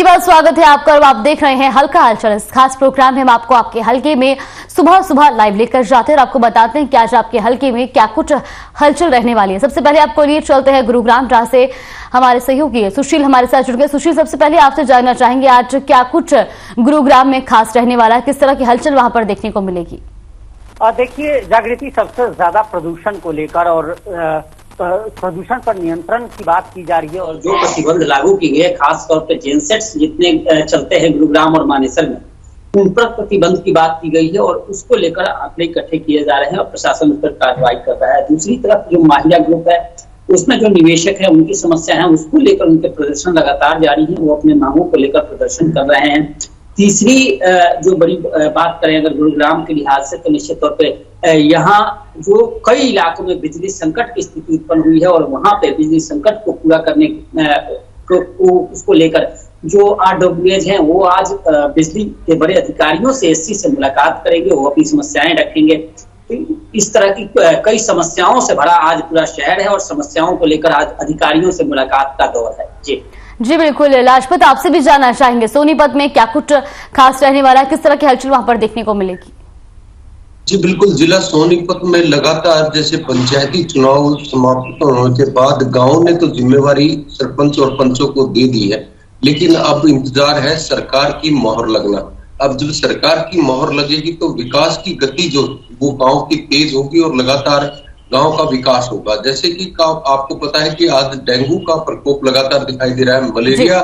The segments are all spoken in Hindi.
की बार स्वागत है आपका और आप देख रहे हैं हल्का हलचल। इस खास प्रोग्राम में हम आपको आपके हल्के में सुबह सुबह लाइव लेकर जाते हैं और आपको बताते हैं कि आज आपके हल्के में क्या कुछ हलचल रहने वाली है। सबसे पहले आपको लिए चलते हैं गुरुग्राम जहां से हमारे सहयोगी सुशील हमारे साथ जुड़ गए। सुशील, सबसे पहले आपसे जानना चाहेंगे आज क्या कुछ गुरुग्राम में खास रहने वाला है, किस तरह की हलचल वहां पर देखने को मिलेगी? देखिए जागृति, सबसे ज्यादा प्रदूषण को लेकर और प्रदूषण पर नियंत्रण की बात की जा रही है और जो प्रतिबंध लागू की गई है, खास तौर पर जेनसेट्स जितने चलते हैं गुरुग्राम और मानेसर में, उन पर प्रतिबंध की बात की गई है और उसको लेकर आंकड़े इकट्ठे किए जा रहे हैं और प्रशासन उस पर कार्रवाई कर रहा है। दूसरी तरफ जो माहिया ग्रुप है उसमें जो निवेशक है उनकी समस्या है, उसको लेकर उनके प्रदर्शन लगातार जारी है, वो अपने मांगों को लेकर प्रदर्शन कर रहे हैं। तीसरी जो बड़ी बात करें अगर गुरुग्राम के लिहाज से, तो निश्चित तौर पे यहाँ जो कई इलाकों में बिजली संकट की स्थिति उत्पन्न हुई है और वहां पे बिजली संकट को पूरा करने उसको लेकर जो RWAs हैं वो आज बिजली के बड़े अधिकारियों से SC से मुलाकात करेंगे, वो अपनी समस्याएं रखेंगे। इस तरह की कई समस्याओं से भरा आज पूरा शहर है और समस्याओं को लेकर आज अधिकारियों से मुलाकात का दौर है। जी बिल्कुल। लाजपत, आपसे भी जानना चाहेंगे सोनीपत में क्या कुछ खास रहने वाला है, किस तरह की हलचल वहां पर देखने को मिलेगी? जी बिल्कुल, जिला सोनीपत में लगातार जैसे पंचायती चुनाव समाप्त होने के बाद गांव ने तो जिम्मेवारी सरपंच और पंचों को दे दी है, लेकिन अब इंतजार है सरकार की मोहर लगना। अब जब सरकार की मोहर लगेगी तो विकास की गति जो वो गांव की तेज होगी और लगातार गांव का विकास होगा। जैसे कि आपको पता है कि आज डेंगू का प्रकोप लगातार दिखाई दे रहा है, मलेरिया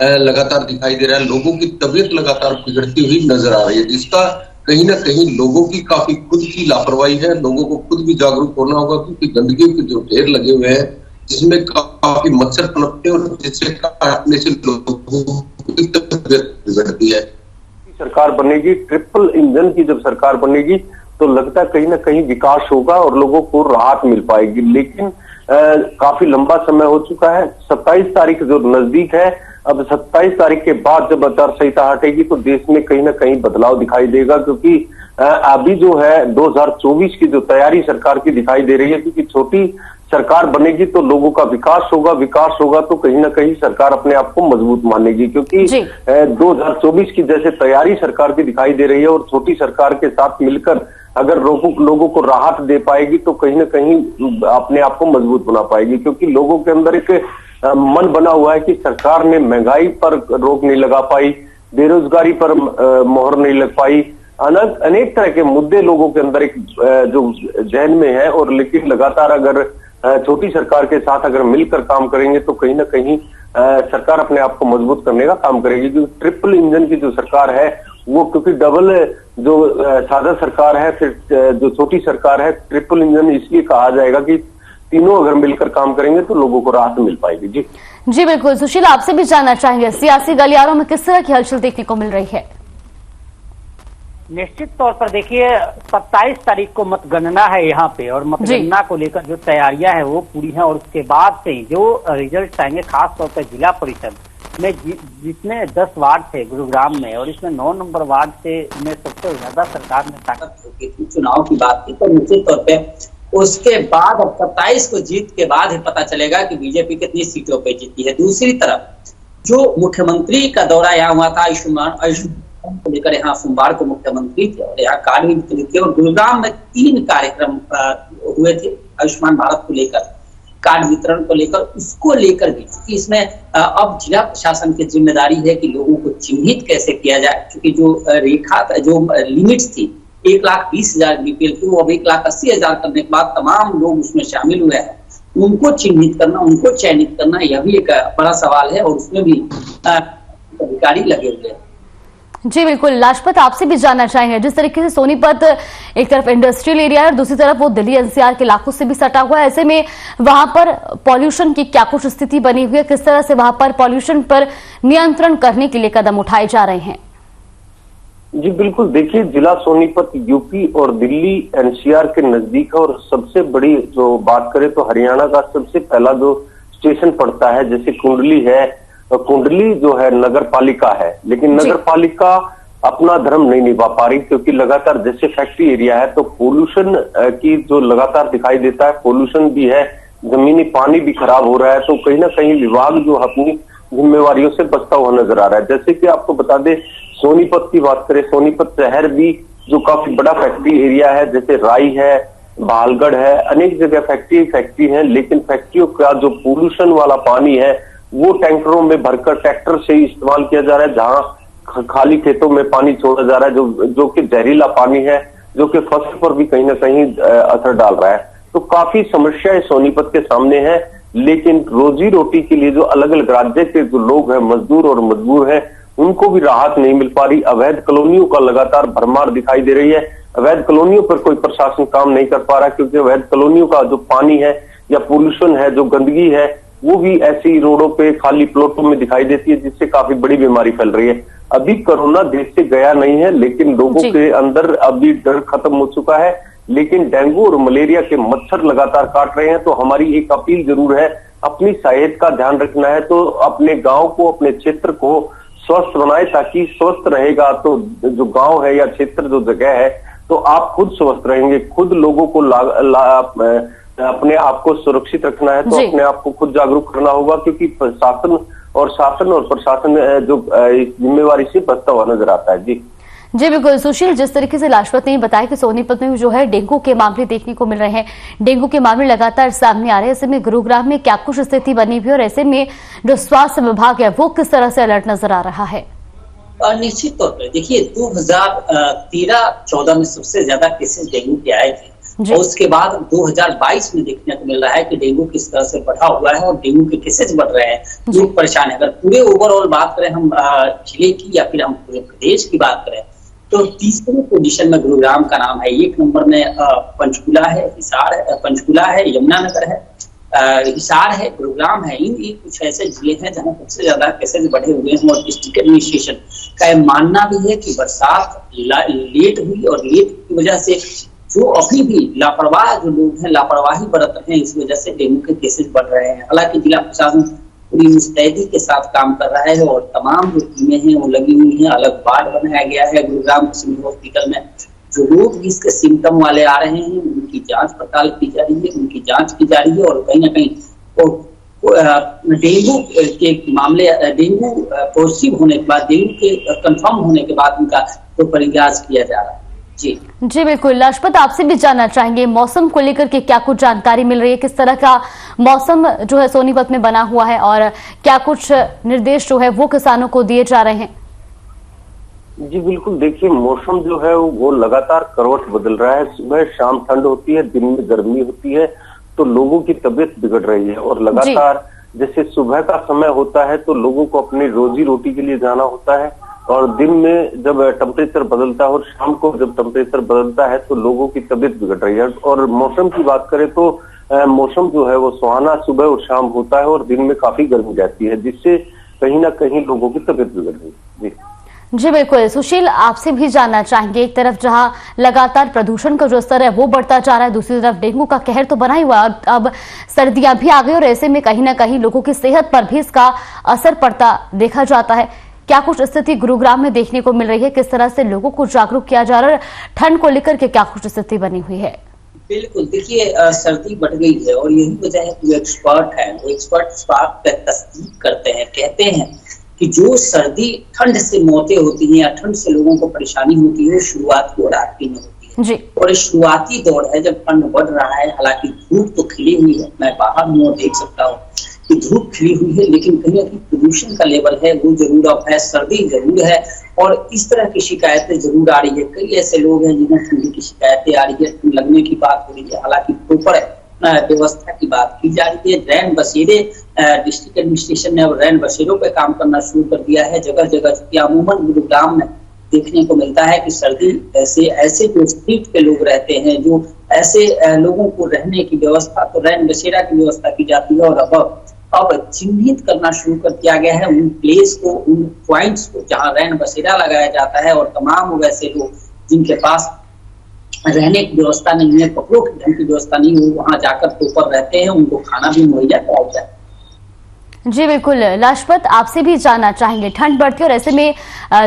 लगातार दिखाई दे रहा है, लोगों की तबीयत लगातार बिगड़ती हुई नजर आ रही है, जिसका कहीं ना कहीं लोगों की काफी खुद की लापरवाही है। लोगों को खुद भी जागरूक होना होगा, क्योंकि गंदगी के जो ढेर लगे हुए हैं जिसमें काफी मच्छर पनपते हैं और जिससे काटने से लोगों की तबीयत बिगड़ती है। सरकार बनेगी, ट्रिपल इंजन की जब सरकार बनेगी तो लगता है कहीं ना कहीं विकास होगा और लोगों को राहत मिल पाएगी, लेकिन काफी लंबा समय हो चुका है। 27 तारीख जो नजदीक है, अब 27 तारीख के बाद जब आचार संहिता हटेगी तो देश में कहीं ना कहीं बदलाव दिखाई देगा, क्योंकि अभी जो है 2024 की जो तैयारी सरकार की दिखाई दे रही है, क्योंकि छोटी सरकार बनेगी तो लोगों का विकास होगा, विकास होगा तो कहीं ना कहीं सरकार अपने आप को मजबूत मानेगी, क्योंकि 2024 की जैसे तैयारी सरकार की दिखाई दे रही है और छोटी सरकार के साथ मिलकर अगर लोगों को राहत दे पाएगी तो कहीं ना कहीं अपने आप को मजबूत बना पाएगी। क्योंकि लोगों के अंदर एक मन बना हुआ है कि सरकार ने महंगाई पर रोक नहीं लगा पाई, बेरोजगारी पर मोहर नहीं लग पाई, अनेक तरह के मुद्दे लोगों के अंदर एक जो जहन में है। और लेकिन लगातार अगर छोटी सरकार के साथ अगर मिलकर काम करेंगे तो कहीं ना कहीं सरकार अपने आप को मजबूत करने का काम करेगी। क्योंकि ट्रिपल इंजन की जो सरकार है वो, क्योंकि डबल जो साझा सरकार है फिर जो छोटी सरकार है, ट्रिपल इंजन इसलिए कहा जाएगा कि तीनों अगर मिलकर काम करेंगे तो लोगों को राहत मिल पाएगी। जी बिल्कुल। सुशील, आपसे भी जानना चाहेंगे सियासी गलियारों में किस तरह की हलचल देखने को मिल रही है? निश्चित तौर पर देखिए 27 तारीख को मतगणना है यहाँ पे और मतगणना को लेकर जो तैयारियां हैं वो पूरी हैं और उसके बाद से जो रिजल्ट आएंगे, खास तौर पर जिला परिषद में जितने 10 वार्ड थे गुरुग्राम में और इसमें 9 नंबर वार्ड से में सबसे ज्यादा सरकार में ताकत होगी थी चुनाव की बात की, तो निश्चित तौर पर उसके बाद अब 27 को जीत के बाद ही पता चलेगा कि बीजेपी कितनी सीटों पे जीती है। दूसरी तरफ जो मुख्यमंत्री का दौरा यहाँ हुआ था आयुष्मान को लेकर, यहाँ सोमवार को मुख्यमंत्री थे और यहाँ कार्ड भी वितरित किए और गुरुग्राम में 3 कार्यक्रम हुए थे आयुष्मान भारत को लेकर, कार्ड वितरण को लेकर, उसको लेकर भी क्योंकि इसमें अब जिला प्रशासन की जिम्मेदारी है कि लोगों को चिन्हित कैसे किया जाए, क्योंकि जो रेखा जो लिमिट्स थी 1,20,000 BPL की, वो अब 1,80,000 करने के बाद तमाम लोग उसमें शामिल हुए हैं, उनको चिन्हित करना, उनको चयनित करना, यह भी एक बड़ा सवाल है और उसमें भी अधिकारी लगे हुए हैं। जी बिल्कुल। लाजपत, आपसे भी जानना चाहेंगे, जिस तरीके से सोनीपत एक तरफ इंडस्ट्रियल एरिया है और दूसरी तरफ वो दिल्ली NCR के इलाकों से भी सटा हुआ है, ऐसे में वहां पर पॉल्यूशन की क्या कुछ स्थिति बनी हुई है, किस तरह से वहां पर पॉल्यूशन पर नियंत्रण करने के लिए कदम उठाए जा रहे हैं? जी बिल्कुल। देखिए, जिला सोनीपत यूपी और दिल्ली NCR के नजदीक है और सबसे बड़ी जो बात करें तो हरियाणा का सबसे पहला जो स्टेशन पड़ता है, जैसे कुंडली है, कुंडली जो है नगर पालिका है, लेकिन नगर पालिका अपना धर्म नहीं निभा पा रही, क्योंकि लगातार जैसे फैक्ट्री एरिया है तो पोल्यूशन की जो लगातार दिखाई देता है, पोल्यूशन भी है, जमीनी पानी भी खराब हो रहा है। तो कहीं ना कहीं विभाग जो अपनी जिम्मेवारियों से बचता हुआ नजर आ रहा है। जैसे कि आपको बता दें, सोनीपत की बात करें, सोनीपत शहर भी जो काफी बड़ा फैक्ट्री एरिया है, जैसे राई है, बहालगढ़ है, अनेक जगह फैक्ट्री है, लेकिन फैक्ट्रियों का जो पोल्यूशन वाला पानी है वो टैंकरों में भरकर ट्रैक्टर से ही इस्तेमाल किया जा रहा है, जहां खाली खेतों में पानी छोड़ा जा रहा है जो कि जहरीला पानी है, जो कि फसल पर भी कहीं ना कहीं असर डाल रहा है। तो काफी समस्याएं सोनीपत के सामने है, लेकिन रोजी रोटी के लिए जो अलग अलग राज्य के जो लोग हैं, मजदूर और मजबूर हैं, उनको भी राहत नहीं मिल पा रही। अवैध कॉलोनियों का लगातार भरमार दिखाई दे रही है। अवैध कॉलोनियों पर कोई प्रशासन काम नहीं कर पा रहा, क्योंकि अवैध कॉलोनियों का जो पानी है या पोल्यूशन है, जो गंदगी है, वो भी ऐसी रोडों पे खाली प्लॉटों में दिखाई देती है, जिससे काफी बड़ी बीमारी फैल रही है। अभी कोरोना देश से गया नहीं है, लेकिन लोगों के अंदर अभी डर खत्म हो चुका है, लेकिन डेंगू और मलेरिया के मच्छर लगातार काट रहे हैं। तो हमारी एक अपील जरूर है, अपनी सेहत का ध्यान रखना है तो अपने गांव को, अपने क्षेत्र को स्वस्थ बनाए, ताकि स्वस्थ रहेगा तो जो गांव है या क्षेत्र जो जगह है, तो आप खुद स्वस्थ रहेंगे। खुद लोगों को अपने आप को सुरक्षित रखना है तो अपने आप को खुद जागरूक करना होगा, क्योंकि शासन और प्रशासन जो जिम्मेवारी से बचता हुआ नजर आता है। जी बिल्कुल सुशील, जिस तरीके से लाजपत ने बताया कि सोनीपत में जो है डेंगू के मामले देखने को मिल रहे हैं, डेंगू के मामले लगातार सामने आ रहे हैं, ऐसे में गुरुग्राम में क्या कुछ स्थिति बनी हुई और ऐसे में जो स्वास्थ्य विभाग है वो किस तरह से अलर्ट नजर आ रहा है? निश्चित तौर पर देखिए, 2013-14 में सबसे ज्यादा केसेस डेंगू के आए थे, और उसके बाद 2022 में देखने को मिल रहा है कि डेंगू किस तरह से बढ़ा हुआ है और डेंगू के केसेस बढ़ रहे हैं, लोग परेशान है। अगर पूरे ओवरऑल बात करें हम जिले की या फिर हम पूरे प्रदेश की बात करें, तो तीसरे पोजीशन में गुरुग्राम का नाम है। 1 नंबर में पंचकुला है, हिसार है, पंचकुला है, यमुनानगर है, हिसार है, गुरुग्राम है। इन कुछ ऐसे जिले हैं जहां सबसे ज्यादा केसेस बढ़े हुए हैं, और डिस्ट्रिक्ट एडमिनिस्ट्रेशन का यह मानना भी है कि बरसात लेट हुई और लेट की वजह से जो अभी भी लापरवाह जो लोग हैं, लापरवाही बरत रहे हैं, इस वजह से डेंगू के केसेस बढ़ रहे हैं। हालांकि जिला प्रशासन पूरी मुस्तैदी के साथ काम कर रहा है और तमाम जो टीमें हैं वो लगी हुई हैं। अलग वार्ड बनाया गया है गुरुग्राम सिविल हॉस्पिटल में। जो लोग भी इसके सिम्टम वाले आ रहे हैं उनकी जांच पड़ताल की जा रही है, उनकी जांच की जा रही है, और कहीं ना कहीं डेंगू के मामले, डेंगू पॉजिटिव होने के बाद, डेंगू के कंफर्म होने के बाद उनका तो परिजाज किया जा रहा है। जी बिल्कुल। लाजपत, आपसे भी जानना चाहेंगे मौसम को लेकर के क्या कुछ जानकारी मिल रही है, किस तरह का मौसम जो है सोनीपत में बना हुआ है और क्या कुछ निर्देश जो है वो किसानों को दिए जा रहे हैं? जी बिल्कुल, देखिए मौसम जो है वो लगातार करवट बदल रहा है। सुबह शाम ठंड होती है, दिन में गर्मी होती है, तो लोगों की तबीयत बिगड़ रही है। और लगातार जैसे सुबह का समय होता है तो लोगों को अपनी रोजी रोटी के लिए जाना होता है, और दिन में जब टेम्परेचर बदलता है और शाम को जब टेम्परेचर बदलता है तो लोगों की तबीयत बिगड़ रही है। और मौसम की बात करें तो मौसम जो है वो सुहाना सुबह और शाम होता है, और दिन में काफी गर्मी रहती है, जिससे कहीं ना कहीं लोगों की तबीयत बिगड़ रही है। जी बिल्कुल। सुशील, आपसे भी जानना चाहेंगे, एक तरफ जहां लगातार प्रदूषण का जो स्तर है वो बढ़ता जा रहा है, दूसरी तरफ डेंगू का कहर तो बना ही हुआ, अब सर्दियां भी आ गई और ऐसे में कहीं ना कहीं लोगों की सेहत पर भी इसका असर पड़ता देखा जाता है। क्या कुछ स्थिति गुरुग्राम में देखने को मिल रही है, किस तरह से लोगों को जागरूक किया जा रहा है, ठंड को लेकर के क्या कुछ स्थिति बनी हुई है? बिल्कुल, देखिए सर्दी बढ़ गई है और यही वजह है कि एक्सपर्ट है, वो एक्सपर्ट इस बात पर तस्दीक करते हैं, कहते हैं कि जो सर्दी ठंड से मौतें होती हैं या ठंड से लोगों को परेशानी होती है, शुरुआती और आखिरी में होती है जी। और ये शुरुआती दौर है जब ठंड बढ़ रहा है। हालांकि धूप तो खिली हुई है, मैं बाहर हूँ और देख सकता हूँ कि धूप खिली हुई है, लेकिन कहीं ना कहीं प्रदूषण का लेवल है वो जरूर अब है, सर्दी जरूर है और इस तरह की शिकायतें जरूर आ रही है। कई ऐसे लोग हैं जिन्हें ठंडी की शिकायतें आ रही है, ठंड लगने की बात हो रही है। हालांकि प्रॉपर व्यवस्था की बात की जा रही है। रैन बसेरे, डिस्ट्रिक्ट एडमिनिस्ट्रेशन ने अब रैन बसेरों पे काम करना शुरू कर दिया है जगह जगह। अमूमन गुरुग्राम में देखने को मिलता है कि सर्दी ऐसे जो स्ट्रीट पे लोग रहते हैं, जो ऐसे लोगों को रहने की व्यवस्था, तो रैन बसेरा की व्यवस्था की जाती है। और अब चिन्हित करना शुरू कर दिया गया है उन प्लेस को, उन पॉइंट्स को जहां रैन बसेरा लगाया जाता है, और तमाम वैसे लोग जिनके पास रहने की व्यवस्था नहीं है, कपड़ों की ढंग की व्यवस्था नहीं है, वहां जाकर प्रॉपर रहते हैं, उनको खाना भी मुहैया कराया जाए। जी बिल्कुल लाजपत, आपसे भी जानना चाहेंगे, ठंड बढ़ती है और ऐसे में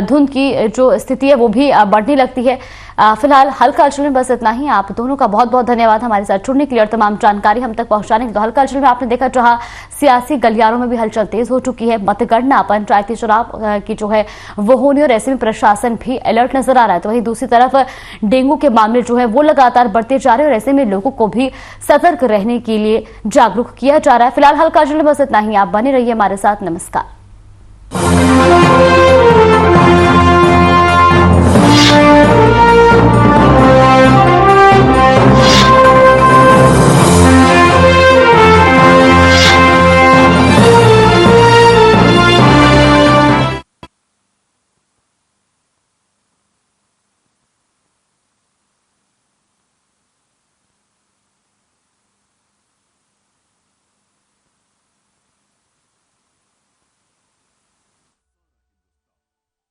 धुंध की जो स्थिति है वो भी बढ़ने लगती है। फिलहाल हल्का हलचल में बस इतना ही। आप दोनों का बहुत बहुत धन्यवाद हमारे साथ जुड़ने के लिए और तमाम जानकारी हम तक पहुंचाने के लिए। तो हल्का हलचल में आपने देखा जहां सियासी गलियारों में भी हलचल तेज हो चुकी है, मतगणना पंचायती चुनाव की जो है वो होनी और ऐसे में प्रशासन भी अलर्ट नजर आ रहा है। तो वहीं दूसरी तरफ डेंगू के मामले जो है वो लगातार बढ़ते जा रहे हैं और ऐसे में लोगों को भी सतर्क रहने के लिए जागरूक किया जा रहा है। फिलहाल हल्का हलचल में बस इतना ही। आप बने रहिए हमारे साथ। नमस्कार।